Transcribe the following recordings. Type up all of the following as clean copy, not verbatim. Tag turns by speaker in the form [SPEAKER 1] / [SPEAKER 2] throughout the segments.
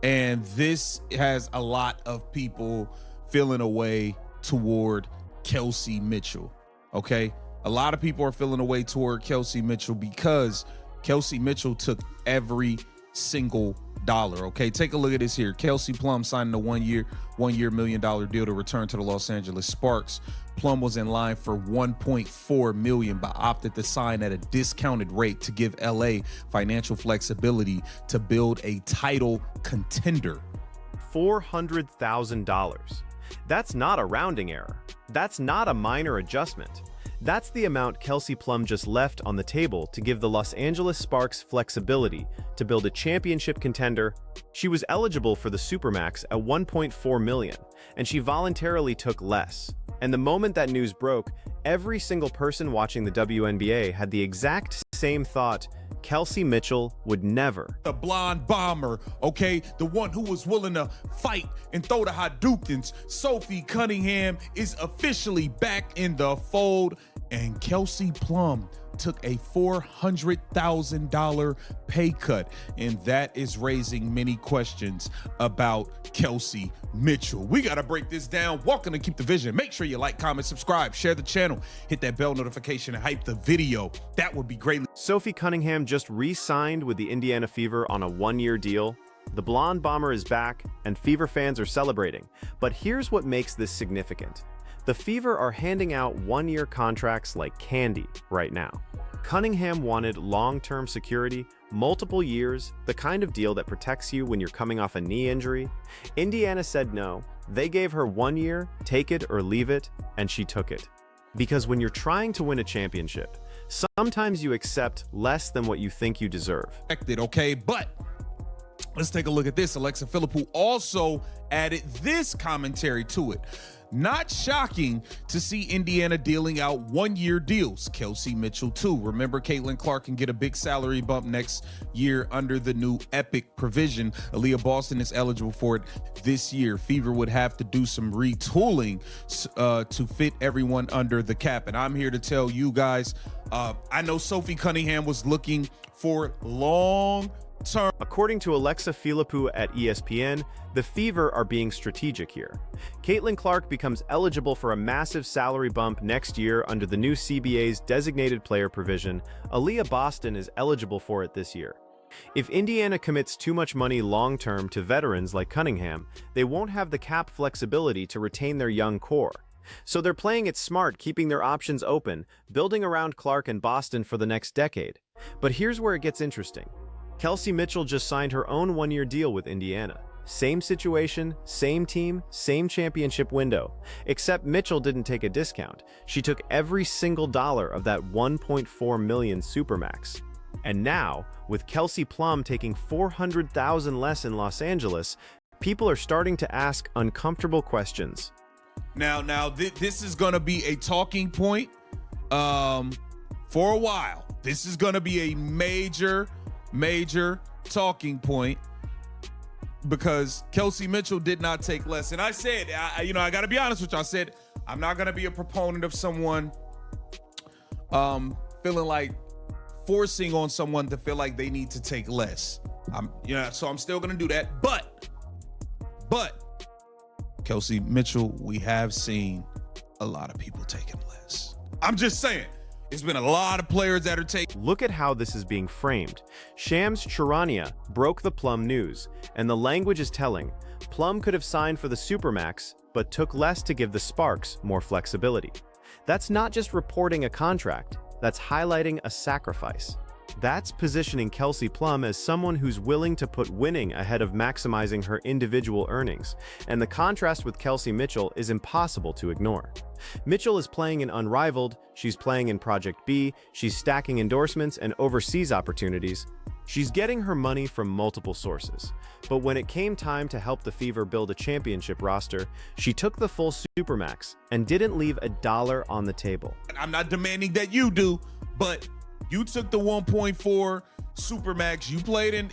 [SPEAKER 1] And this has a lot of people feeling a way toward Kelsey Mitchell, okay? A lot of people are feeling a way toward Kelsey Mitchell because Kelsey Mitchell took every single dollar, okay? Take a look at this here. Kelsey Plum signed a one-year $1 million deal to return to the Los Angeles Sparks. Plum was in line for $1.4 million, but opted to sign at a discounted rate to give LA financial flexibility to build a title contender.
[SPEAKER 2] $400,000. That's not a rounding error. That's not a minor adjustment. That's the amount Kelsey Plum just left on the table to give the Los Angeles Sparks flexibility to build a championship contender. She was eligible for the Supermax at $1.4 million, and she voluntarily took less. And the moment that news broke, every single person watching the WNBA had the exact same thought: Kelsey Mitchell would never.
[SPEAKER 1] The blonde bomber, okay? The one who was willing to fight and throw the Hadoukens. Sophie Cunningham is officially back in the fold, and Kelsey Plum took a $400,000 pay cut, and that is raising many questions about Kelsey Mitchell. We got to break this down. Welcome to Keep the Vision. Make sure you like, comment, subscribe, share the channel, hit that bell notification, and hype the video. That would be greatly.
[SPEAKER 2] Sophie Cunningham just re-signed with the Indiana Fever on a one-year deal. The blonde bomber is back, and Fever fans are celebrating. But here's what makes this significant. The Fever are handing out one-year contracts like candy right now. Cunningham wanted long-term security, multiple years, the kind of deal that protects you when you're coming off a knee injury. Indiana said no. They gave her 1 year, take it or leave it, and she took it. Because when you're trying to win a championship, sometimes you accept less than what you think you deserve.
[SPEAKER 1] Okay, but let's take a look at this. Alexa Philippou also added this commentary to it. Not shocking to see Indiana dealing out one-year deals. Kelsey Mitchell too. Remember, Caitlin Clark can get a big salary bump next year under the new Epic provision. Aaliyah Boston is eligible for it this year. Fever would have to do some retooling to fit everyone under the cap. And I'm here to tell you guys, I know Sophie Cunningham was looking for long-term.
[SPEAKER 2] According to Alexa Philippou at ESPN, the Fever are being strategic here. Caitlin Clark becomes eligible for a massive salary bump next year under the new CBA's designated player provision. Aaliyah Boston is eligible for it this year. If Indiana commits too much money long-term to veterans like Cunningham, they won't have the cap flexibility to retain their young core. So they're playing it smart, keeping their options open, building around Clark and Boston for the next decade. But here's where it gets interesting. Kelsey Mitchell just signed her own one-year deal with Indiana. Same situation, same team, same championship window. Except Mitchell didn't take a discount. She took every single dollar of that $1.4 million Supermax. And now, with Kelsey Plum taking $400,000 less in Los Angeles, people are starting to ask uncomfortable questions.
[SPEAKER 1] Now, this is going to be a talking point for a while. This is going to be a major talking point because Kelsey Mitchell did not take less. And I said, I got to be honest with you. I said, I'm not going to be a proponent of someone feeling like forcing on someone to feel like they need to take less. So I'm still going to do that. But Kelsey Mitchell, we have seen a lot of people taking less. I'm just saying. There's been a lot of players that are taking.
[SPEAKER 2] Look at how this is being framed. Shams Charania broke the Plum news, and the language is telling. Plum could have signed for the Supermax, but took less to give the Sparks more flexibility. That's not just reporting a contract, that's highlighting a sacrifice. That's positioning Kelsey Plum as someone who's willing to put winning ahead of maximizing her individual earnings, and the contrast with Kelsey Mitchell is impossible to ignore. Mitchell is playing in Unrivaled, she's playing in Project B, she's stacking endorsements and overseas opportunities. She's getting her money from multiple sources. But when it came time to help the Fever build a championship roster, she took the full Supermax and didn't leave a dollar on the table.
[SPEAKER 1] I'm not demanding that you do, but you took the 1.4 Supermax. You played in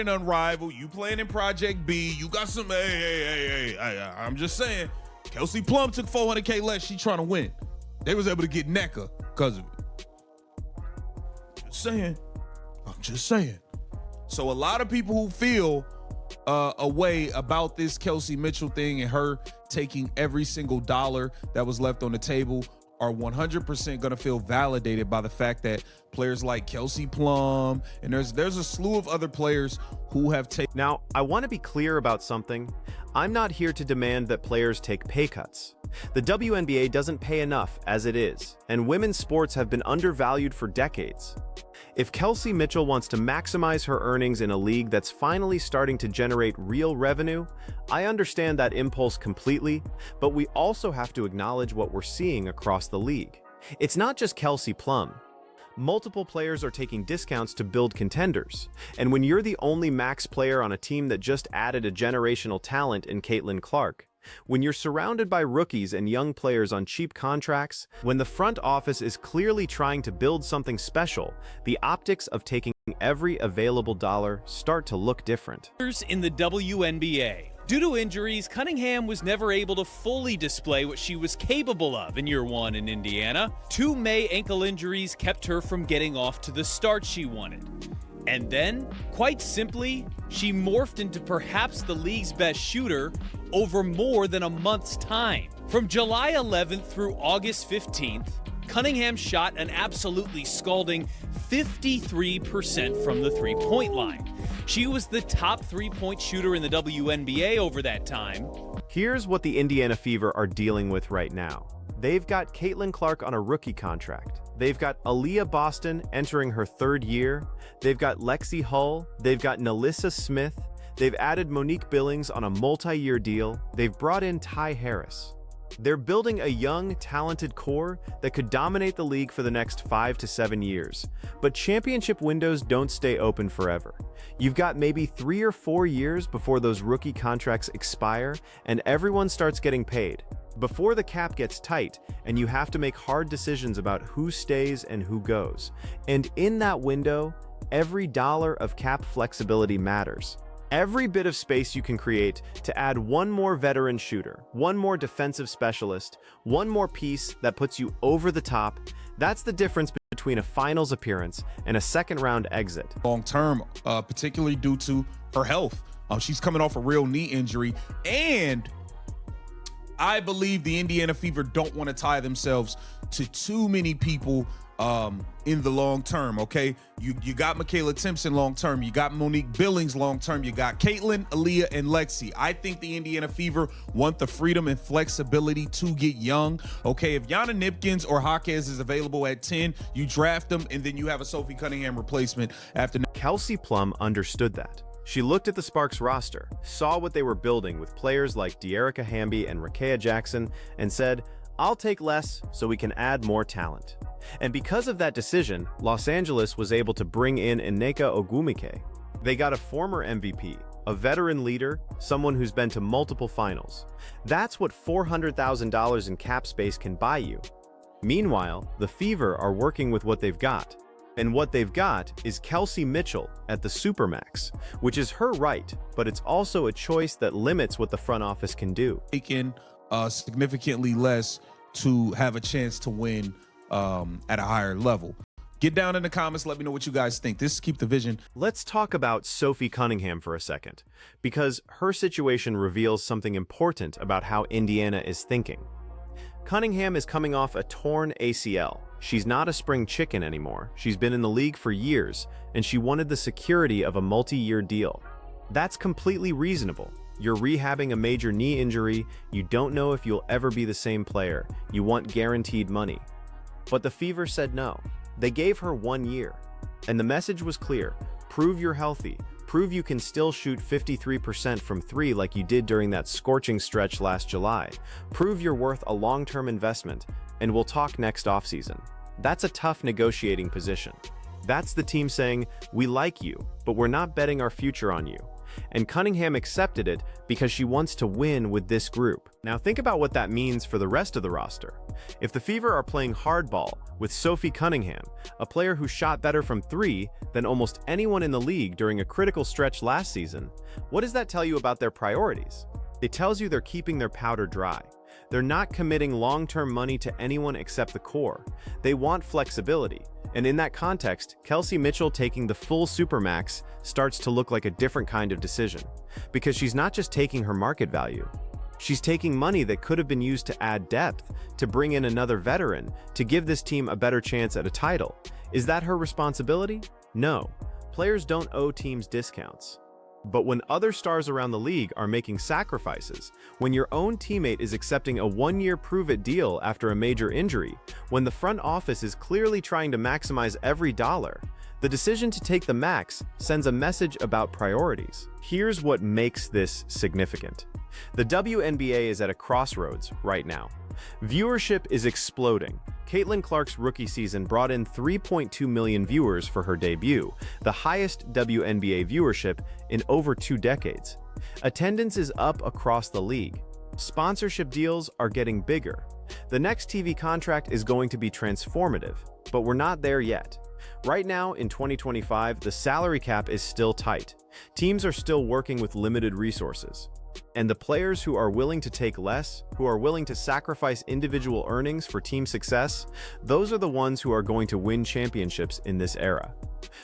[SPEAKER 1] Unrivaled. You played in Project B. You got some. Hey. I'm just saying. Kelsey Plum took $400K less. She trying to win. They was able to get NECA because of it. I'm just saying. So a lot of people who feel away about this Kelsey Mitchell thing and her taking every single dollar that was left on the table are 100% going to feel validated by the fact that players like Kelsey, Plum, and there's a slew of other players who have taken.
[SPEAKER 2] Now, I want to be clear about something. I'm not here to demand that players take pay cuts. The WNBA doesn't pay enough as it is, and women's sports have been undervalued for decades. If Kelsey Mitchell wants to maximize her earnings in a league that's finally starting to generate real revenue, I understand that impulse completely, but we also have to acknowledge what we're seeing across the league. It's not just Kelsey Plum. Multiple players are taking discounts to build contenders, and when you're the only max player on a team that just added a generational talent in Caitlin Clark, when you're surrounded by rookies and young players on cheap contracts, when the front office is clearly trying to build something special, the optics of taking every available dollar start to look different.
[SPEAKER 3] In the WNBA. Due to injuries, Cunningham was never able to fully display what she was capable of in year one in Indiana. 2 May ankle injuries kept her from getting off to the start she wanted. And then, quite simply, she morphed into perhaps the league's best shooter over more than a month's time. From July 11th through August 15th, Cunningham shot an absolutely scalding 53% from the three-point line. She was the top three-point shooter in the WNBA over that time.
[SPEAKER 2] Here's what the Indiana Fever are dealing with right now. They've got Caitlin Clark on a rookie contract. They've got Aaliyah Boston entering her 3rd year. They've got Lexi Hull. They've got Nalissa Smith. They've added Monique Billings on a multi-year deal. They've brought in Ty Harris. They're building a young, talented core that could dominate the league for the next 5 to 7 years. But championship windows don't stay open forever. You've got maybe 3 or 4 years before those rookie contracts expire and everyone starts getting paid. Before the cap gets tight and you have to make hard decisions about who stays and who goes. And in that window, every dollar of cap flexibility matters. Every bit of space you can create to add one more veteran shooter, one more defensive specialist, one more piece that puts you over the top, that's the difference between a finals appearance and a second-round exit.
[SPEAKER 1] Long term, particularly due to her health. She's coming off a real knee injury, and I believe the Indiana Fever don't want to tie themselves to too many people in the long term, okay? You got Michaela Timpson long term, you got Monique Billings long term, you got Caitlin, Aaliyah, and Lexi. I think the Indiana Fever want the freedom and flexibility to get young, okay? If Yana Nipkins or Jaquez is available at 10, you draft them, and then you have a Sophie Cunningham replacement after.
[SPEAKER 2] Kelsey Plum understood that. She looked at the Sparks roster, saw what they were building with players like De'Erica Hamby and Rakea Jackson, and said, I'll take less so we can add more talent. And because of that decision, Los Angeles was able to bring in Nneka Ogwumike. They got a former MVP, a veteran leader, someone who's been to multiple finals. That's what $400,000 in cap space can buy you. Meanwhile, the Fever are working with what they've got. And what they've got is Kelsey Mitchell at the Supermax, which is her right, but it's also a choice that limits what the front office can do.
[SPEAKER 1] Taking significantly less to have a chance to win at a higher level. Get down in the comments, let me know what you guys think. This is Keep the Vision.
[SPEAKER 2] Let's talk about Sophie Cunningham for a second, because her situation reveals something important about how Indiana is thinking. Cunningham is coming off a torn ACL. She's not a spring chicken anymore. She's been in the league for years, and she wanted the security of a multi-year deal. That's completely reasonable. You're rehabbing a major knee injury, you don't know if you'll ever be the same player, you want guaranteed money. But the Fever said no. They gave her 1 year. And the message was clear: prove you're healthy, prove you can still shoot 53% from 3 like you did during that scorching stretch last July, prove you're worth a long-term investment, and we'll talk next offseason. That's a tough negotiating position. That's the team saying, we like you, but we're not betting our future on you. And Cunningham accepted it because she wants to win with this group. Now think about what that means for the rest of the roster. If the Fever are playing hardball with Sophie Cunningham, a player who shot better from 3 than almost anyone in the league during a critical stretch last season, what does that tell you about their priorities? It tells you they're keeping their powder dry. They're not committing long-term money to anyone except the core. They want flexibility. And in that context, Kelsey Mitchell taking the full Supermax starts to look like a different kind of decision. Because she's not just taking her market value. She's taking money that could have been used to add depth, to bring in another veteran, to give this team a better chance at a title. Is that her responsibility? No. Players don't owe teams discounts. But when other stars around the league are making sacrifices, when your own teammate is accepting a one-year prove-it deal after a major injury, when the front office is clearly trying to maximize every dollar, the decision to take the max sends a message about priorities. Here's what makes this significant. The WNBA is at a crossroads right now. Viewership is exploding. Caitlin Clark's rookie season brought in 3.2 million viewers for her debut, the highest WNBA viewership in over 2 decades. Attendance is up across the league. Sponsorship deals are getting bigger. The next TV contract is going to be transformative, but we're not there yet. Right now, in 2025, the salary cap is still tight. Teams are still working with limited resources. And the players who are willing to take less, who are willing to sacrifice individual earnings for team success, those are the ones who are going to win championships in this era.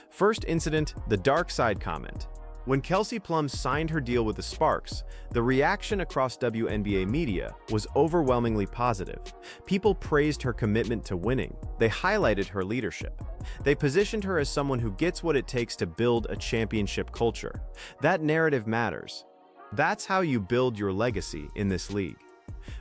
[SPEAKER 2] First incident, the dark side comment. When Kelsey Plum signed her deal with the Sparks, the reaction across WNBA media was overwhelmingly positive. People praised her commitment to winning. They highlighted her leadership. They positioned her as someone who gets what it takes to build a championship culture. That narrative matters. That's how you build your legacy in this league.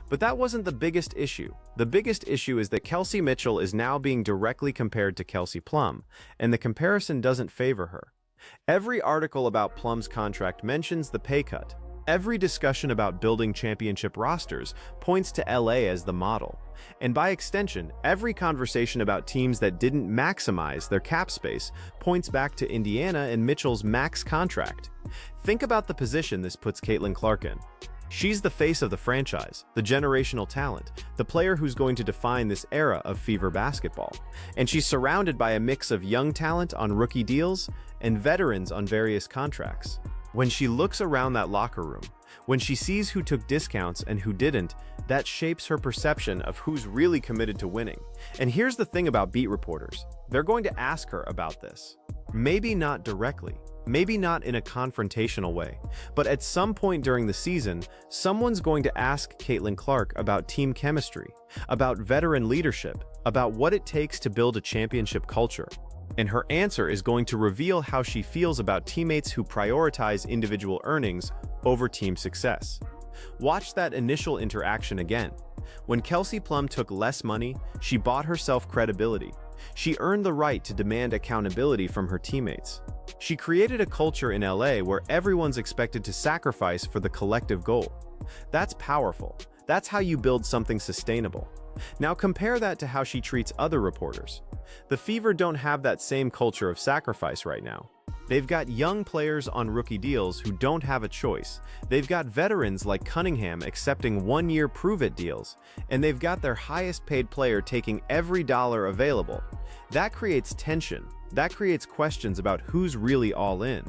[SPEAKER 2] But that wasn't the biggest issue. The biggest issue is that Kelsey Mitchell is now being directly compared to Kelsey Plum, and the comparison doesn't favor her. Every article about Plum's contract mentions the pay cut. Every discussion about building championship rosters points to LA as the model. And by extension, every conversation about teams that didn't maximize their cap space points back to Indiana and Mitchell's max contract. Think about the position this puts Caitlin Clark in. She's the face of the franchise, the generational talent, the player who's going to define this era of Fever basketball. And she's surrounded by a mix of young talent on rookie deals and veterans on various contracts. When she looks around that locker room, when she sees who took discounts and who didn't, that shapes her perception of who's really committed to winning. And here's the thing about beat reporters. They're going to ask her about this. Maybe not directly, maybe not in a confrontational way, but at some point during the season, someone's going to ask Caitlin Clark about team chemistry, about veteran leadership, about what it takes to build a championship culture. And her answer is going to reveal how she feels about teammates who prioritize individual earnings over team success. Watch that initial interaction again. When Kelsey Plum took less money, she bought herself credibility. She earned the right to demand accountability from her teammates. She created a culture in LA where everyone's expected to sacrifice for the collective goal. That's powerful. That's how you build something sustainable. Now compare that to how she treats other reporters. The Fever don't have that same culture of sacrifice right now. They've got young players on rookie deals who don't have a choice. They've got veterans like Cunningham accepting one-year prove-it deals, and they've got their highest-paid player taking every dollar available. That creates tension. That creates questions about who's really all in.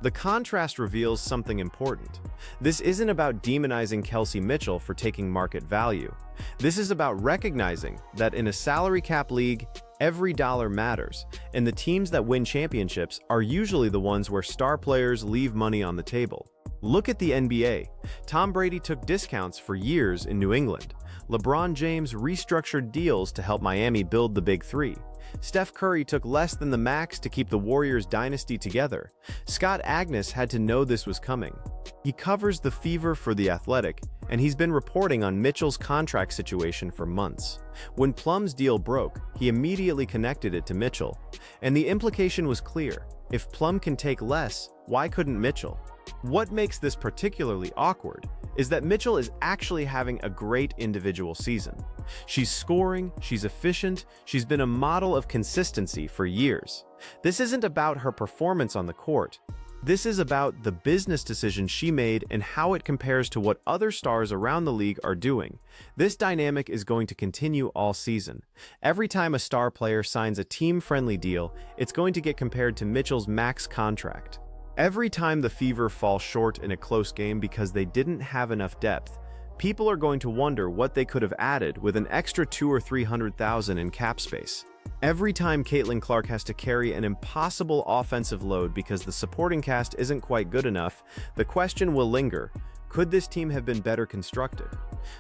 [SPEAKER 2] The contrast reveals something important. This isn't about demonizing Kelsey Mitchell for taking market value. This is about recognizing that in a salary cap league, every dollar matters, and the teams that win championships are usually the ones where star players leave money on the table. Look at the NBA. Tom Brady took discounts for years in New England. LeBron James restructured deals to help Miami build the Big Three. Steph Curry took less than the max to keep the Warriors dynasty together. Scott Agness had to know this was coming. He covers the Fever for The Athletic, and he's been reporting on Mitchell's contract situation for months. When Plum's deal broke, he immediately connected it to Mitchell. And the implication was clear. If Plum can take less, why couldn't Mitchell? What makes this particularly awkward is that Mitchell is actually having a great individual season. She's scoring, she's efficient, she's been a model of consistency for years. This isn't about her performance on the court. This is about the business decision she made and how it compares to what other stars around the league are doing. This dynamic is going to continue all season. Every time a star player signs a team-friendly deal, it's going to get compared to Mitchell's max contract. Every time the Fever fall short in a close game because they didn't have enough depth, people are going to wonder what they could have added with an extra $200,000 or $300,000 in cap space. Every time Caitlin Clark has to carry an impossible offensive load because the supporting cast isn't quite good enough, the question will linger: could this team have been better constructed?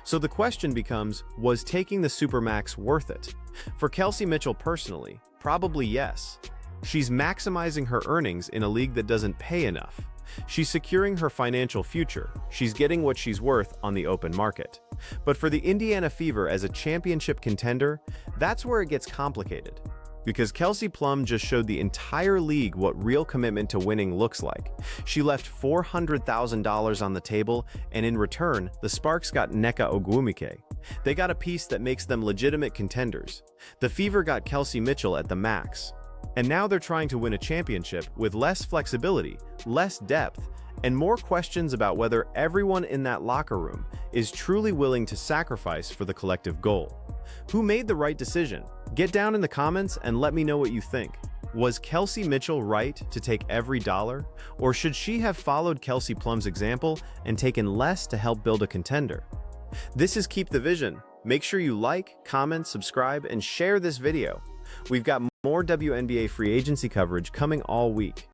[SPEAKER 2] So the question becomes, was taking the Supermax worth it? For Kelsey Mitchell personally, probably yes. She's maximizing her earnings in a league that doesn't pay enough. She's securing her financial future. She's getting what she's worth on the open market. But for the Indiana Fever as a championship contender, that's where it gets complicated. Because Kelsey Plum just showed the entire league what real commitment to winning looks like. She left $400,000 on the table, and in return, the Sparks got Nneka Ogwumike. They got a piece that makes them legitimate contenders. The Fever got Kelsey Mitchell at the max. And now they're trying to win a championship with less flexibility, less depth, and more questions about whether everyone in that locker room is truly willing to sacrifice for the collective goal. Who made the right decision? Get down in the comments and let me know what you think. Was Kelsey Mitchell right to take every dollar? Or should she have followed Kelsey Plum's example and taken less to help build a contender? This is Keep the Vision. Make sure you like, comment, subscribe, and share this video. We've got more WNBA free agency coverage coming all week.